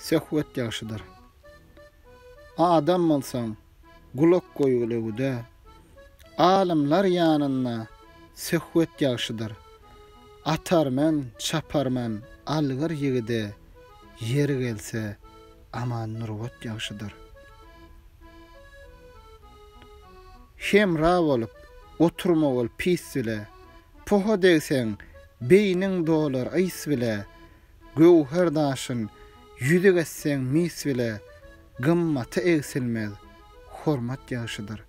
söhbet ýagşydyr. Adam bolsaň gulak goýgulygda alimler ýanyna söhbet ýagşydyr. Atarman, çaparman, algyr ýigide ýeri gelse aman nurwat ýagşydyr. Hemra bolup oturma bol pis bile, poha degseň beýniň dolar aýs bile, gowher daşyn ýüze geçseň mis bile, gymmaty egsilmez hormat ýagşydyr.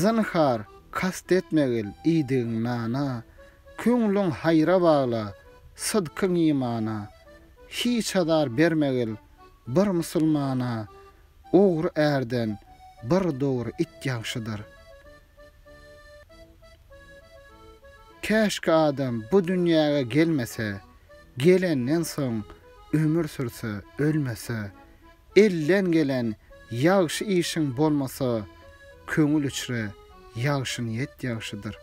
Zynhar kast etmegil iýdiň nana, köňlüň haýra bagla, sydkyň imana, hiç hadar bermegil bir musulmana, ogry erden bir dogry it ýagşydyr. Käşke adam bu dünýäge gelmese, gelenden soň ömür sürse, ölmese, elden gelen ýagşy işiň bolmasa, köňül içre ýagşy niýet ýagşydyr.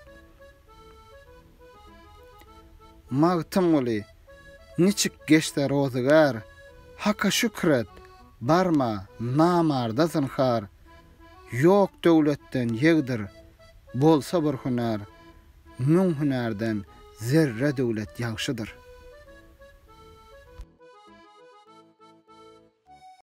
Magtym oly, niçik geçde rozygar, haka şükret, barma namarda zynhar, ýok döwletden ýegdir, bolsa bir hüner, müň hünerden zerre döwlet ýagşydyr.